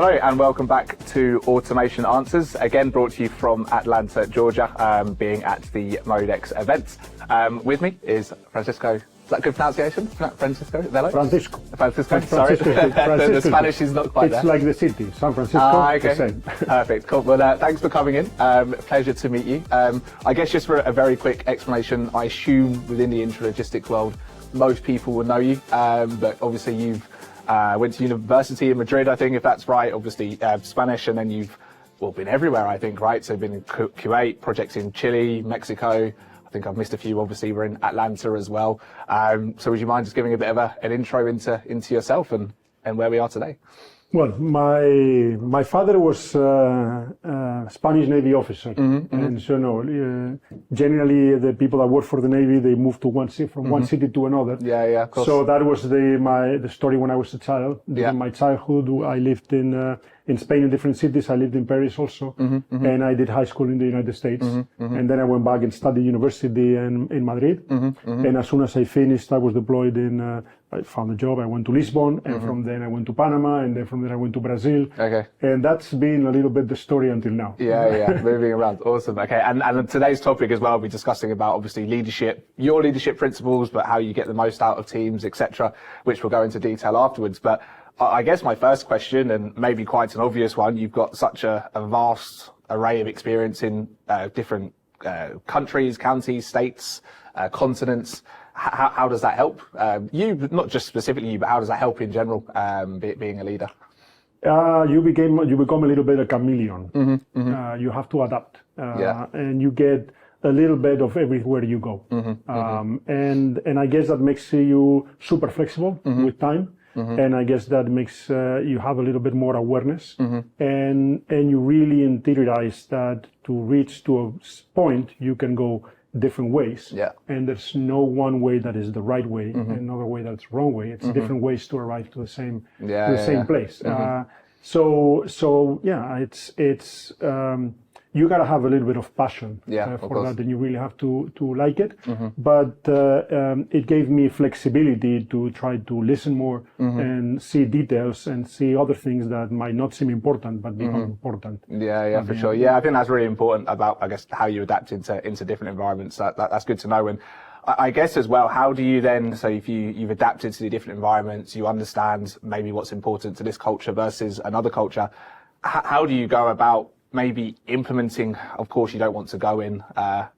Hello and welcome back to Automation Answers, again brought to you from Atlanta, Georgia, being at the Modex event. With me is Francisco, is that good pronunciation? Francisco Velo? Francisco, sorry. The Spanish is not quite there. It's like the city, San Francisco, okay. the same. Perfect, cool. Well, thanks for coming in. Pleasure to meet you. I guess just for a very quick explanation, I assume within the intralogistics world, most people will know you, but obviously you've went to university in Madrid, I think, if that's right, obviously Spanish, and then you've been everywhere, I think, right? So been in Kuwait, projects in Chile, Mexico. I think I've missed a few, obviously we're in Atlanta as well. So would you mind just giving a bit of an intro into yourself and where we are today? Well, my father was a Spanish Navy officer, and so generally the people that work for the Navy, they move to one city to another. Yeah, of course. So that was the story when I was a child. Yeah. In my childhood, I lived in Spain in different cities. I lived in Paris also, and I did high school in the United States, and then I went back and studied university in Madrid. And as soon as I finished, I was deployed I found a job. I went to Lisbon, and from then I went to Panama, and then from there I went to Brazil. Okay. And that's been a little bit the story until now. Yeah, moving around. Awesome. Okay, and today's topic as well, we'll be discussing about obviously leadership, your leadership principles, but how you get the most out of teams, etc., which we'll go into detail afterwards. But I guess my first question, and maybe quite an obvious one, you've got such a vast array of experience in different countries, counties, states, continents. How does that help you, not just specifically you, but how does that help in general, being a leader? You become a little bit a chameleon. You have to adapt, and you get a little bit of everywhere you go. And I guess that makes you super flexible with time. And I guess that makes you have a little bit more awareness, and you really interiorize that to reach to a point you can go different ways. Yeah. And there's no one way that is the right way, and another way that's the wrong way. It's different ways to arrive to the same place. So it's you gotta have a little bit of passion for that, and you really have to like it. But it gave me flexibility to try to listen more and see details and see other things that might not seem important but become important. Yeah, for sure. Yeah, I think that's really important about, I guess, how you adapt into different environments. That's good to know. And I guess as well, how do you then, so if you've adapted to the different environments, you understand maybe what's important to this culture versus another culture, how do you go about maybe implementing? Of course, you don't want to go in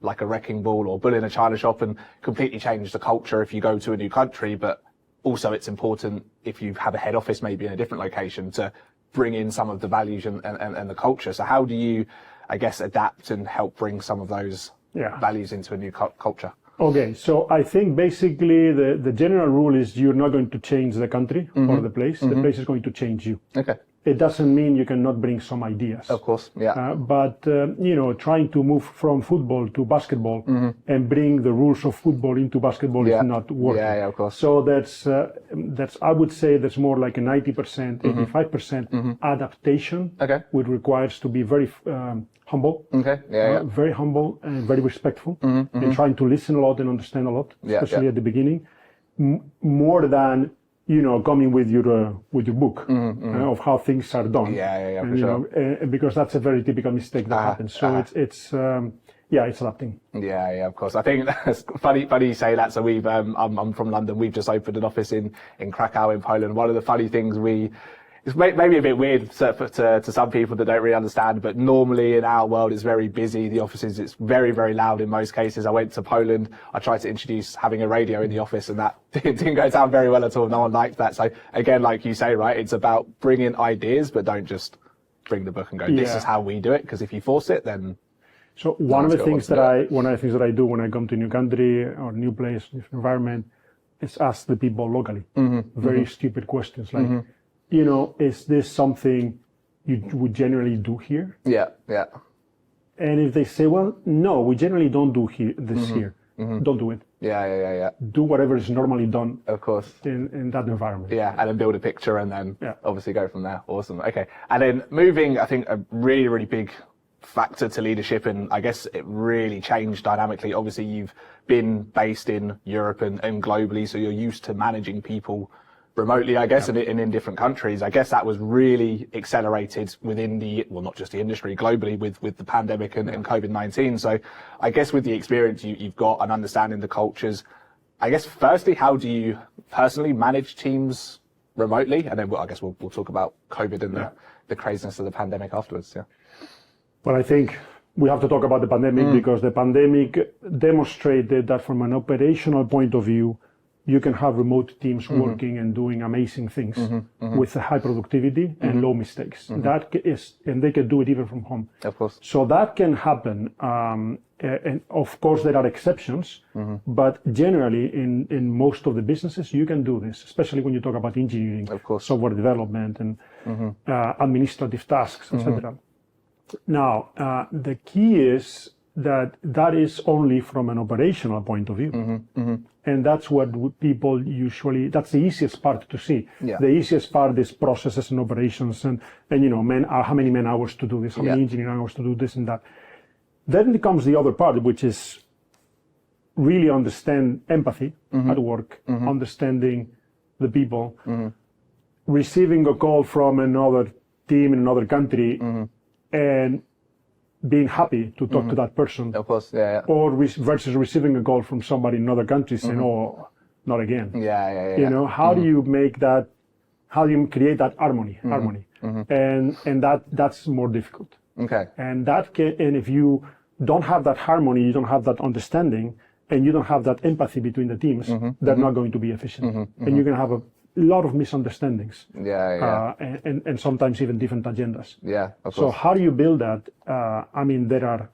like a wrecking ball or bull in a china shop and completely change the culture if you go to a new country, but also it's important if you have a head office maybe in a different location to bring in some of the values and the culture. So how do you, I guess, adapt and help bring some of those values into a new culture? Okay, so I think basically the general rule is you're not going to change the country or the place. The place is going to change you. Okay. It doesn't mean you cannot bring some ideas. Of course, yeah. But trying to move from football to basketball and bring the rules of football into basketball is not working. Yeah, of course. So that's I would say that's more like a 90%, 85% adaptation, which requires to be very humble. Very humble and very respectful, and trying to listen a lot and understand a lot, especially at the beginning, more than coming with your book of how things are done. For sure. Because that's a very typical mistake that happens. So it's adapting. Yeah, of course. I think that's funny you say that. So I'm from London. We've just opened an office in Krakow in Poland. One of the funny things it's maybe a bit weird to some people that don't really understand, but normally in our world it's very busy. The offices, it's very, very loud in most cases. I went to Poland. I tried to introduce having a radio in the office and that didn't go down very well at all. No one liked that. So again, like you say, right, it's about bringing ideas, but don't just bring the book and go, this is how we do it. Because if you force it, then... So one of the things that I do when I come to a new country or new place, new environment, is ask the people locally very stupid questions like, is this something you would generally do here? Yeah. And if they say, well, no, we generally don't do this here, don't do it. Yeah. Do whatever is normally done, of course, in that environment. Yeah, and then build a picture and then obviously go from there. Awesome. Okay. And then moving, I think a really, really big factor to leadership, and I guess it really changed dynamically. Obviously, you've been based in Europe and globally, so you're used to managing people remotely, I guess, and in different countries. I guess that was really accelerated within not just the industry, globally with the pandemic and COVID-19. So I guess with the experience you've got and understanding the cultures, I guess firstly, how do you personally manage teams remotely? And then I guess we'll talk about COVID and the craziness of the pandemic afterwards. Yeah. Well, I think we have to talk about the pandemic because the pandemic demonstrated that from an operational point of view, you can have remote teams working and doing amazing things with high productivity and low mistakes. That is, and they can do it even from home. Of course. So that can happen. And of course, there are exceptions, but generally in most of the businesses, you can do this, especially when you talk about engineering, of course, software development and administrative tasks, etc. Now, the key is that is only from an operational point of view. And that's what people usually, that's the easiest part to see. Yeah. The easiest part is processes and operations and how many man hours to do this, how many engineering hours to do this and that. Then comes the other part, which is really understand empathy at work, understanding the people, receiving a call from another team in another country and being happy to talk to that person. Of course, Or versus receiving a call from somebody in another country saying, oh, not again. How do you make that, how do you create that harmony? And that's more difficult. Okay. And if you don't have that harmony, you don't have that understanding, and you don't have that empathy between the teams, they're not going to be efficient. And you're going to have a lot of misunderstandings. And sometimes even different agendas. Yeah, of course. So how do you build that? There are,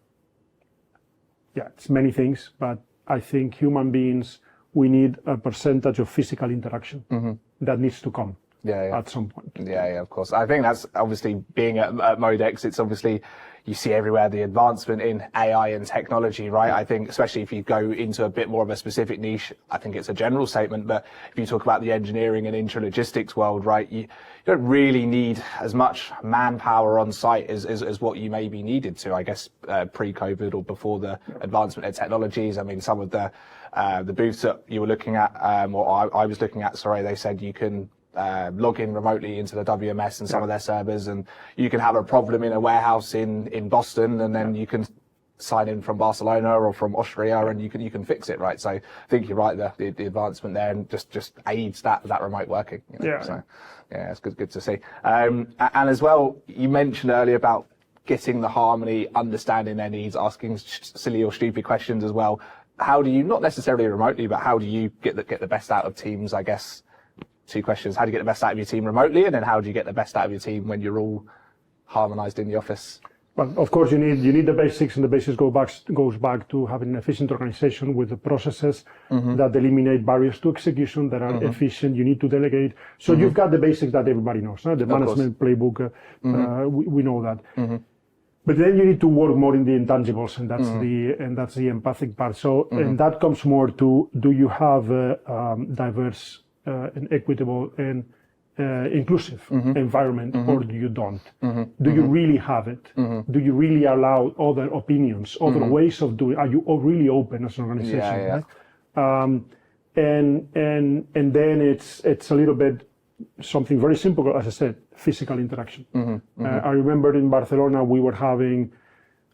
it's many things, but I think human beings, we need a percentage of physical interaction that needs to come. At some point. Of course. I think that's obviously being at Modex, it's obviously, you see everywhere the advancement in AI and technology, right? I think especially if you go into a bit more of a specific niche, I think it's a general statement, but if you talk about the engineering and intralogistics world, right, you don't really need as much manpower on site as what you maybe needed to, I guess, pre-COVID or before the advancement of technologies. I mean, some of the booths that you were looking at, or I was looking at, they said you can log in remotely into the WMS and some of their servers, and you can have a problem in a warehouse in Boston, and then you can sign in from Barcelona or from Austria, and you can fix it, right? So I think you're right, the advancement there and just aids that remote working. So it's good to see. And as well, you mentioned earlier about getting the harmony, understanding their needs, asking silly or stupid questions as well. How do you, not necessarily remotely, but how do you get the best out of teams, I guess? Two questions. How do you get the best out of your team remotely? And then how do you get the best out of your team when you're all harmonized in the office? Well, of course, you need the basics, and the basics goes back to having an efficient organization with the processes that eliminate barriers to execution, that are efficient. You need to delegate. So you've got the basics that everybody knows. The management playbook, we know that. But then you need to work more in the intangibles, and that's the empathic part. So, and that comes more to, do you have diverse and equitable and inclusive environment, or do you don't? Do you really have it? Do you really allow other opinions, other ways of doing? Are you really open as an organization? Right? And then it's a little bit something very simple, as I said, physical interaction. I remember in Barcelona we were having,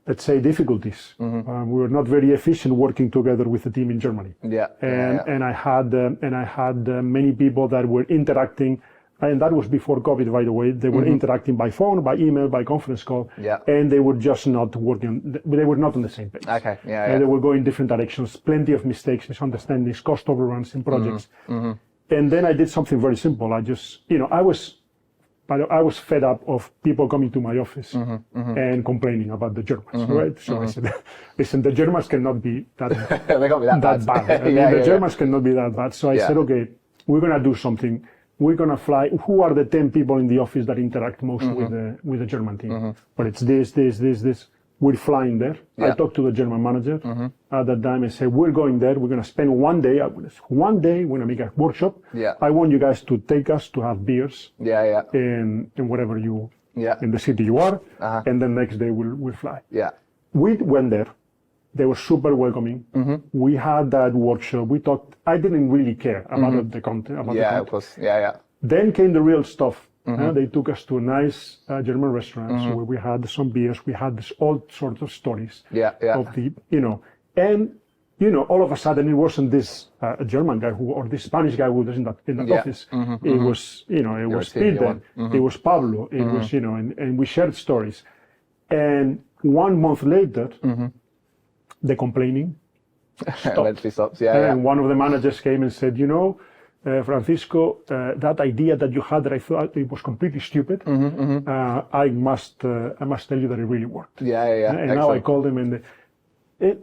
let's say, difficulties. We were not very efficient working together with the team in Germany. And I had many people that were interacting, and that was before COVID, by the way. They were interacting by phone, by email, by conference call, and they were just not working. They were not on the same page. And they were going different directions. Plenty of mistakes, misunderstandings, cost overruns in projects. And then I did something very simple. I just, I was fed up of people coming to my office and complaining about the Germans, right? So I said, listen, the Germans cannot be that, they can't be that bad. The Germans cannot be that bad. So I said, okay, we're going to do something. We're going to fly. Who are the 10 people in the office that interact most with the German team? Well, it's this. We're flying there. I talked to the German manager at that time and said, we're going there. We're going to spend one day. We're going to make a workshop. I want you guys to take us to have beers. In whatever in the city you are. And then next day we'll fly. We went there. They were super welcoming. We had that workshop. We talked. I didn't really care about the content. Of course. Yeah. Then came the real stuff. They took us to a nice German restaurants where we had some beers. We had all sorts of stories. Of the, and all of a sudden it wasn't this German guy or this Spanish guy who was in the office. It was, it was Peter. It was Pablo. It was, and we shared stories. And 1 month later, the complaining stopped. Eventually stops. And one of the managers came and said, Francisco, that idea that you had that I thought it was completely stupid, I must tell you that it really worked. And excellent. Now I call them and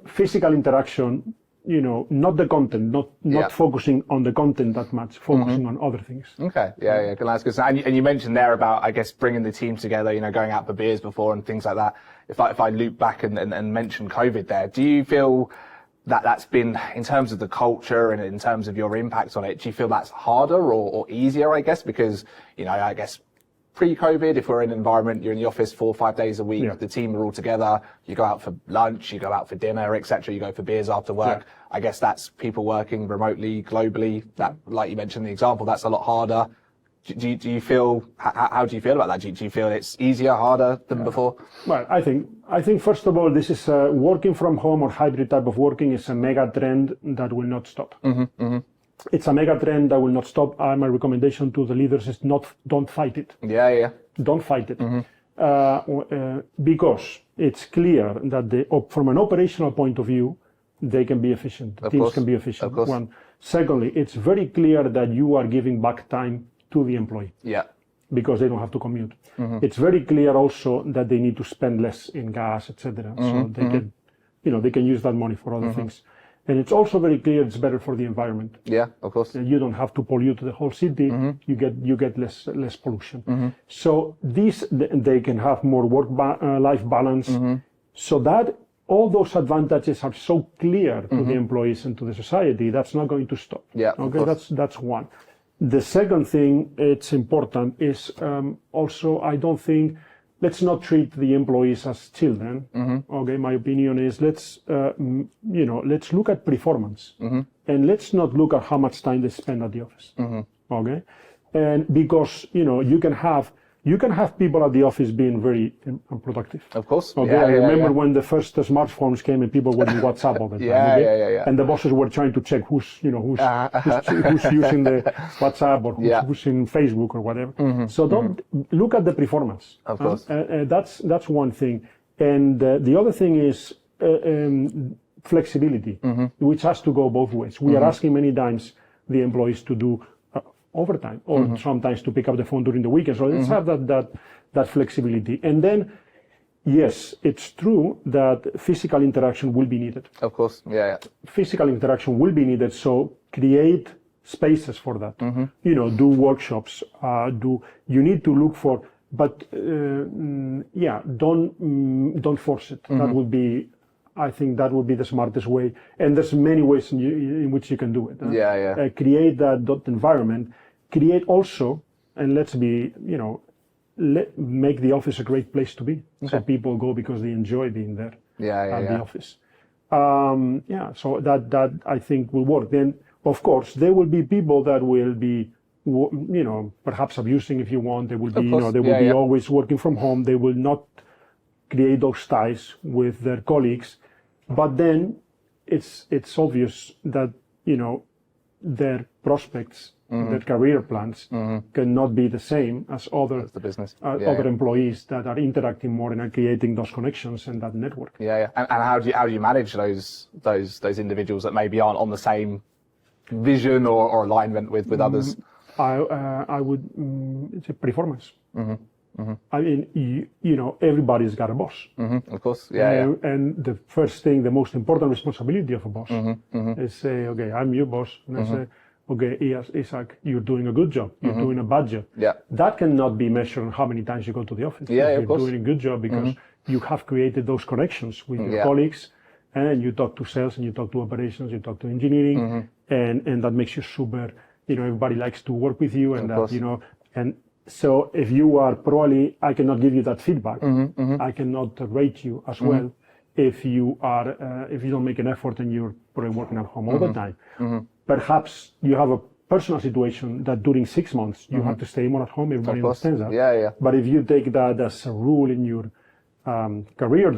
physical interaction, not the content, not focusing on the content that much, focusing on other things. Okay, that's good. And you mentioned there about, I guess, bringing the team together, going out for beers before and things like that. If I loop back and mention COVID there, do you feel that's been, in terms of the culture and in terms of your impact on it, do you feel that's harder or easier, I guess? Because, I guess pre-COVID, if we're in an environment, you're in the office 4 or 5 days a week, the team are all together, you go out for lunch, you go out for dinner, etc., you go for beers after work. I guess that's people working remotely, globally. That, like you mentioned in the example, that's a lot harder. Do you feel, how do you feel about that? Do you feel it's easier, harder than before? Well, I think first of all, this is working from home or hybrid type of working is a mega trend that will not stop. It's a mega trend that will not stop. My recommendation to the leaders is don't fight it. Don't fight it. Because it's clear that from an operational point of view, they can be efficient. Teams can be efficient. One. Secondly, it's very clear that you are giving back time to the employee. Because they don't have to commute. It's very clear also that they need to spend less in gas, etc. So they can, they can use that money for other things. And it's also very clear it's better for the environment. Of course. You don't have to pollute the whole city. You get less pollution. So they can have more work-life balance. So that all those advantages are so clear to the employees and to the society. That's not going to stop. Okay, that's one. The second thing, it's important, is also, I don't think, let's not treat the employees as children. Okay, my opinion is let's look at performance and let's not look at how much time they spend at the office. Okay, and because you can have people at the office being very unproductive. Of course. Okay, I remember when the first smartphones came and people were in WhatsApp all the time. And the bosses were trying to check who's using the WhatsApp or who's in Facebook or whatever. So don't look at the performance. Of course. That's one thing. And the other thing is flexibility, which has to go both ways. We are asking many times the employees to do overtime or sometimes to pick up the phone during the weekend. So let's have that flexibility. And then, yes, it's true that physical interaction will be needed. Of course, Physical interaction will be needed. So create spaces for that. Do workshops. You need to look for, but don't force it. That would be. I think that would be the smartest way. And there's many ways in which you can do it. Create that environment. Create also, and let's be, make the office a great place to be. So people go because they enjoy being there at the office. So that I think will work. Then, of course, there will be people that will be, perhaps abusing if you want. They will be, they will be always working from home. They will not create those ties with their colleagues. But then it's obvious that, their prospects, their career plans cannot be the same as other employees that are interacting more and are creating those connections and that network. And how do you manage those individuals that maybe aren't on the same vision or alignment with others? I would it's a performance. I mean, everybody's got a boss. Of course, And the first thing, the most important responsibility of a boss is say, okay, I'm your boss, and I say, okay, Isaac, you're doing a good job. You're doing a bad job. That cannot be measured on how many times you go to the office. You're doing a good job because you have created those connections with your colleagues, and you talk to sales, and you talk to operations, you talk to engineering, and that makes you super. Everybody likes to work with you, and that and. So if you are probably, I cannot give you that feedback. I cannot rate you as well. if you don't make an effort and you're probably working at home all the time. Perhaps you have a personal situation that during 6 months you have to stay more at home. Everybody understands that. Yeah. But if you take that as a rule in your career,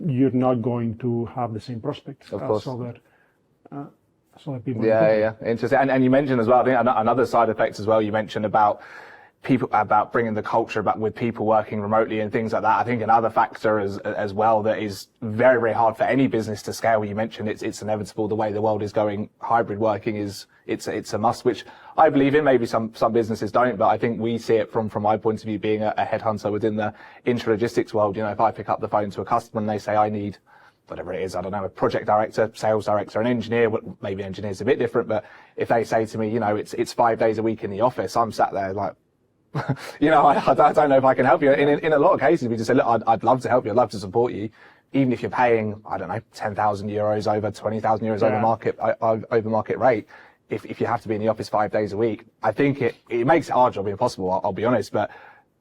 you're not going to have the same prospects as other people. Yeah. Interesting. And you mentioned as well, I think another side effect as well, you mentioned about bringing the culture back with people working remotely and things like that. I think another factor as well that is very, very hard for any business to scale. You mentioned it's inevitable the way the world is going. Hybrid working it's a must, which I believe in. Maybe some businesses don't, but I think we see it from my point of view, being a headhunter within the intralogistics world. You know, if I pick up the phone to a customer and they say, I need whatever it is, I don't know, a project director, sales director, an engineer, maybe engineer's a bit different, but if they say to me, you know, it's 5 days a week in the office, I'm sat there like, you know, I don't know if I can help you. In a lot of cases, we just say, look, I'd love to help you. I'd love to support you. Even if you're paying, I don't know, 10,000 euros over 20,000 euros over market rate. If you have to be in the office 5 days a week, I think it makes our job impossible. I'll be honest, but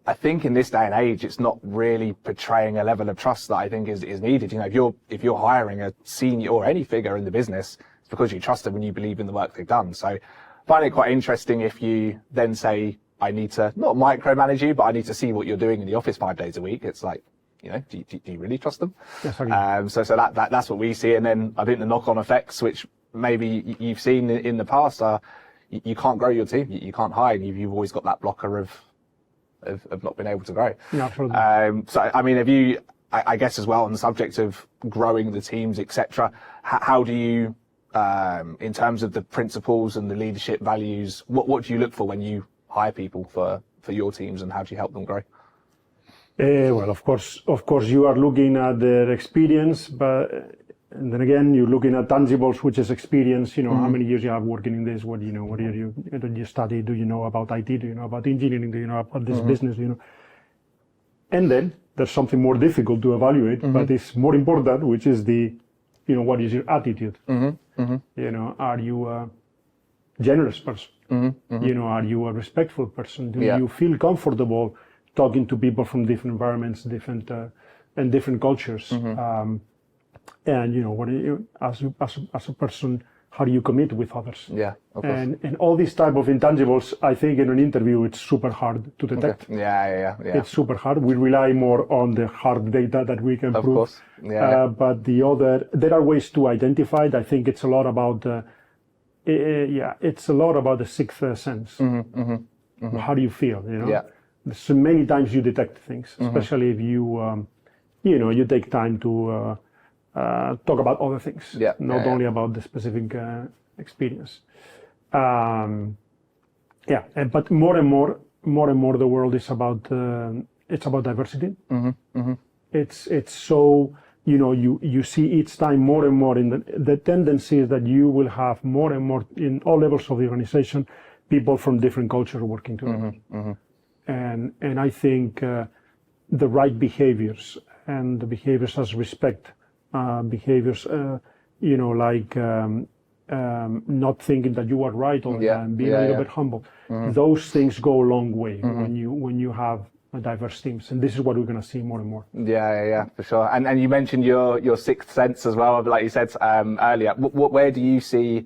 I think in this day and age, it's not really portraying a level of trust that I think is needed. You know, if you're hiring a senior or any figure in the business, it's because you trust them and you believe in the work they've done. So I find it quite interesting if you then say, I need to not micromanage you, but I need to see what you're doing in the office 5 days a week. It's like, you know, do you really trust them? Yes, so that's what we see. And then I think the knock-on effects, which maybe you've seen in the past, are you can't grow your team, you can't hire, and you've always got that blocker of not being able to grow. Yeah, absolutely. So I mean, I guess as well on the subject of growing the teams, etc. How do you, in terms of the principles and the leadership values, what do you look for when you hire people for your teams, and how do you help them grow? Well, of course, you are looking at their experience, and then again, you're looking at tangibles, which is experience. You know, how many years you have working in this? What do you know? What do you study? Do you know about IT? Do you know about engineering? Do you know about this business? You know, and then there's something more difficult to evaluate, but it's more important, which is what is your attitude? You know, are you a generous person? You know, are you a respectful person? Do you feel comfortable talking to people from different environments, different cultures? And you know, what do you, as a person, how do you commit with others? Yeah, of course. And all these type of intangibles, I think in an interview, it's super hard to detect. Okay. Yeah. It's super hard. We rely more on the hard data that we can prove. Of course. Yeah. But there are ways to identify it. I think it's a lot about it's a lot about the sixth sense. How do you feel? You know. Yeah. So many times you detect things, especially if you you take time to talk about other things, not only about the specific experience. But more and more, the world is about diversity. It's so you see each time more and more in the tendency is that you will have more and more in all levels of the organization, people from different cultures working together. And I think the right behaviors and the behaviors as respect, behaviors, like not thinking that you are right all the time, being a little bit humble. Those things go a long way when you have diverse teams, and this is what we're going to see more and more. Yeah, for sure. And you mentioned your sixth sense as well, like you said earlier. Where do you see,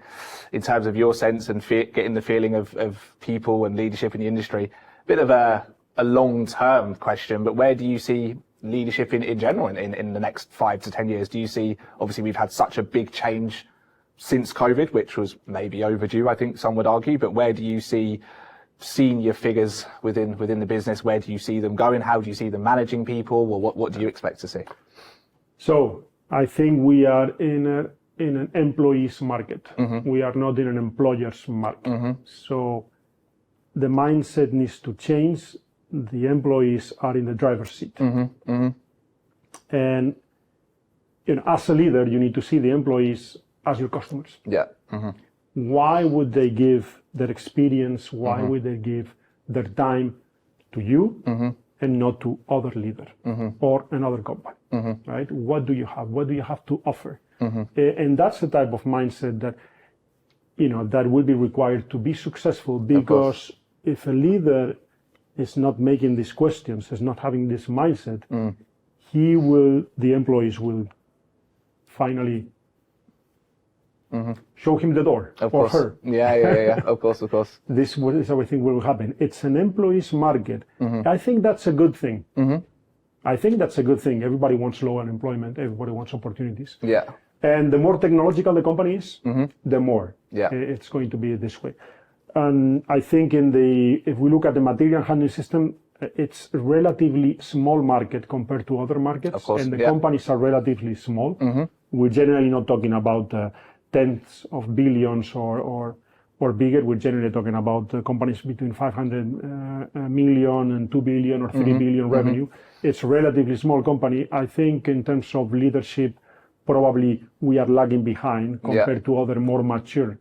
in terms of your sense and getting the feeling of people and leadership in the industry? Bit of a long-term question, but where do you see leadership in general in the next 5 to 10 years? Do you see, obviously we've had such a big change since COVID, which was maybe overdue, I think some would argue, but where do you see senior figures within the business? Where do you see them going? How do you see them managing people? Well, what do you expect to see? So I think we are in an employees market. We are not in an employers market. So the mindset needs to change. The employees are in the driver's seat. And as a leader, you need to see the employees as your customers. Yeah. Why would they give their experience? Why would they give their time to you and not to other leader or another company? Right? What do you have? What do you have to offer? And that's the type of mindset that that will be required to be successful, because if a leader is not making these questions, is not having this mindset, the employees will finally show him the door, Of or course. her. Yeah. Of course. This is everything will happen. It's an employee's market. I think that's a good thing. I think that's a good thing. Everybody wants low unemployment. Everybody wants opportunities. Yeah. And the more technological the company is, the more it's going to be this way. And I think if we look at the material handling system, it's a relatively small market compared to other markets. Of course, and the companies are relatively small. We're generally not talking about tens of billions or bigger. We're generally talking about companies between 500 million and 2 billion or 3 billion revenue. It's a relatively small company. I think in terms of leadership, probably we are lagging behind compared to other more mature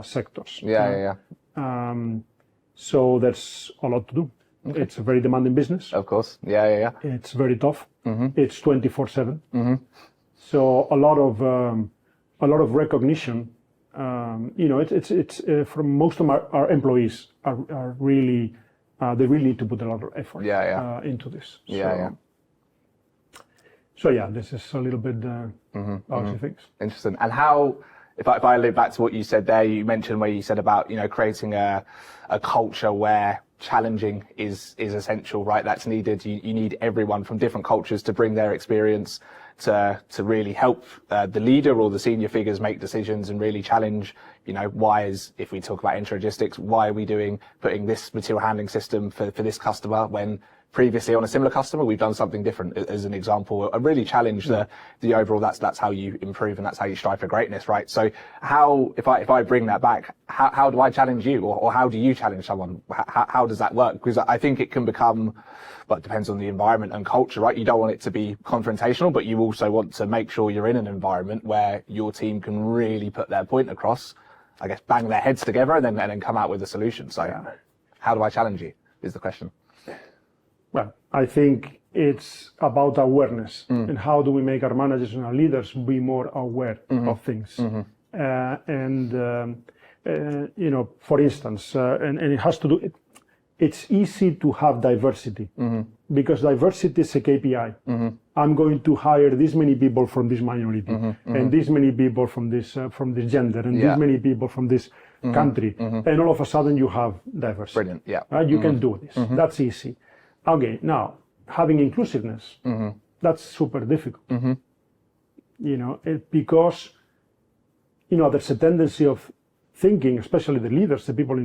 sectors. So there's a lot to do. It's a very demanding business. Of course. Yeah. It's very tough. It's 24/7. So a lot of recognition. It's from most of our employees are really they really need to put a lot of effort into this. So this is a little bit how I see things. Interesting. And how, if I look back to what you said there, you mentioned where you said about creating a culture where challenging is essential, right? That's needed. You need everyone from different cultures to bring their experience to really help the leader or the senior figures make decisions and really challenge, if we talk about intralogistics, why are we putting this material handling system for this customer when previously on a similar customer we've done something different, as an example. I really challenge the overall. That's how you improve and that's how you strive for greatness, right? So how, if I bring that back, how do I challenge you, or how do you challenge someone? How does that work? Because I think it can become, it depends on the environment and culture, right? You don't want it to be confrontational, but you also want to make sure you're in an environment where your team can really put their point across, I guess, bang their heads together and then come out with a solution. So how do I challenge you is the question. Well, I think it's about awareness and how do we make our managers and our leaders be more aware of things. For instance, and it has to do, it's easy to have diversity because diversity is a KPI. I'm going to hire this many people from this minority and this many people from this gender and this many people from this country. And all of a sudden you have diversity. Brilliant, yeah. You can do this. That's easy. Okay, now having inclusiveness, that's super difficult. Because there's a tendency of thinking, especially the leaders, the people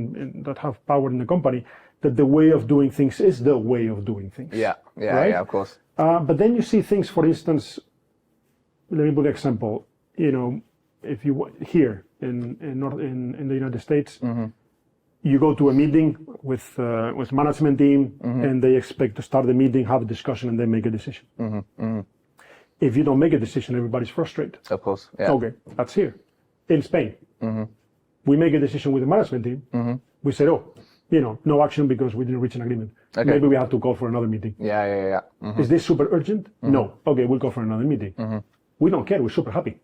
that have power in the company, that the way of doing things is the way of doing things. Right? Of course. But then you see things, for instance, let me put an example. If you here in the United States. You go to a meeting with management team and they expect to start the meeting, have a discussion, and then make a decision. If you don't make a decision, everybody's frustrated. Of course. Yeah. Okay, that's here. In Spain, we make a decision with the management team. We said, no action because we didn't reach an agreement. Okay. Maybe we have to call for another meeting. Is this super urgent? No. Okay, we'll call for another meeting. We don't care. We're super happy.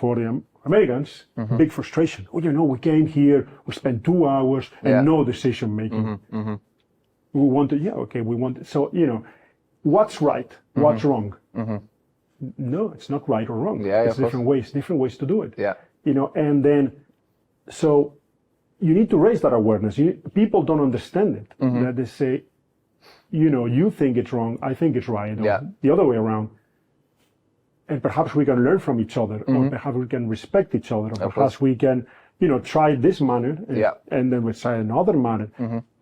For the Americans, big frustration. We came here, we spent 2 hours and no decision making. We wanted, we wanted. So, what's right? What's wrong? No, it's not right or wrong. It's different ways to do it. And then, so you need to raise that awareness. People don't understand it. That they say, you think it's wrong, I think it's right. Or the other way around. And perhaps we can learn from each other, or perhaps we can respect each other, or perhaps we can, try this manner, and then we try another manner,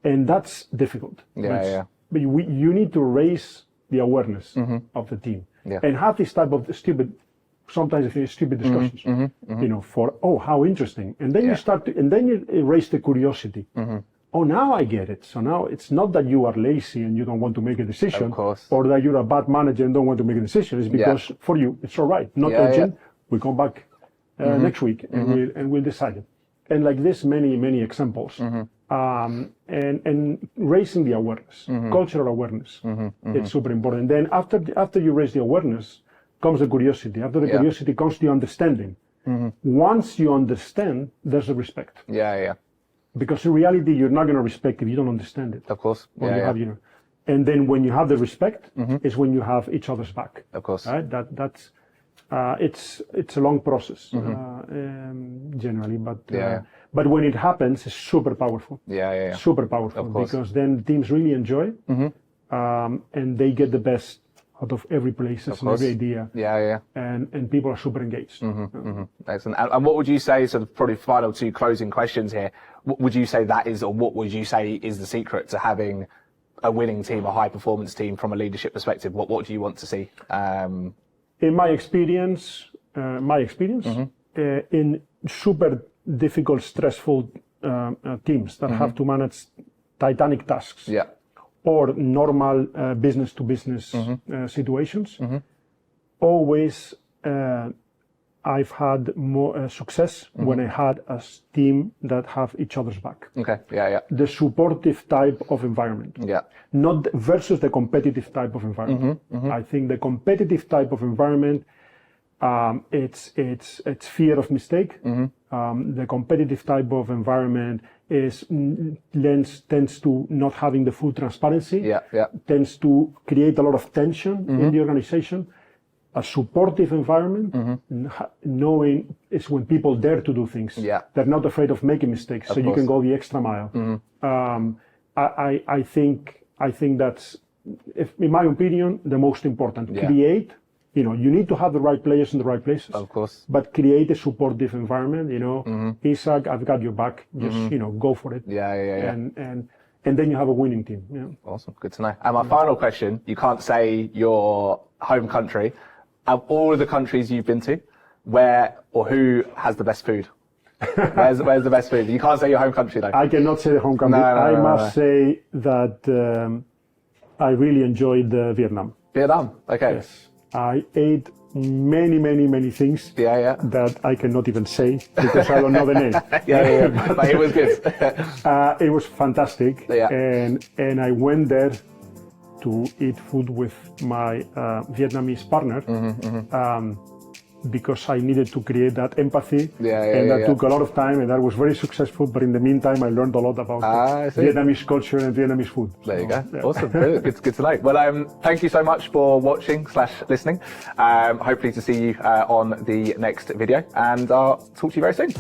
and that's difficult. But you need to raise the awareness of the team, and have this type of sometimes stupid discussions, for how interesting, and then you raise the curiosity. Oh, now I get it. So now it's not that you are lazy and you don't want to make a decision, or that you're a bad manager and don't want to make a decision. It's because for you, it's all right. Not urgent. We come back next week and we'll decide it. And like this, many examples. And raising the awareness, cultural awareness. It's super important. Then after you raise the awareness, comes the curiosity. After the curiosity comes the understanding. Once you understand, there's a respect. Because in reality, you're not going to respect if you don't understand it. Of course. And then when you have the respect, is when you have each other's back. Of course. Right? That's it's a long process generally, but when it happens, it's super powerful. Yeah. Super powerful because then teams really enjoy, and they get the best out of every place and every idea. Yeah. And people are super engaged. Excellent. And what would you say, sort of probably final two closing questions here, what would you say that is, or what would you say is the secret to having a winning team, a high performance team from a leadership perspective? What do you want to see? In my experience, in super difficult, stressful teams that have to manage titanic tasks, or normal business to business situations, always I've had more success when I had a team that have each other's back. Okay. Yeah. The supportive type of environment. Yeah. Not versus the competitive type of environment. I think the competitive type of environment, it's fear of mistake. The competitive type of environment tends to not having the full transparency. Tends to create a lot of tension in the organization. A supportive environment, knowing is when people dare to do things. They're not afraid of making mistakes, so you can go the extra mile. I think that's, in my opinion, the most important. Create, you need to have the right players in the right places. Of course. But create a supportive environment, Isaac, I've got your back. Just, go for it. Yeah. And then you have a winning team. Awesome. Good to know. And my final question, you can't say your home country. Of all of the countries you've been to, where or who has the best food? Where's the best food? You can't say your home country though. I cannot say the home country. I must say that I really enjoyed Vietnam. Vietnam. Okay. Yes. I ate many things that I cannot even say because I don't know the name. But it was good. It was fantastic. And I went there to eat food with my Vietnamese partner because I needed to create that empathy. And that took a lot of time, and that was very successful. But in the meantime, I learned a lot about Vietnamese culture and Vietnamese food. There you go. Awesome. Brilliant. Good to know. Well, thank you so much for watching/listening. Hopefully to see you on the next video, and I'll talk to you very soon.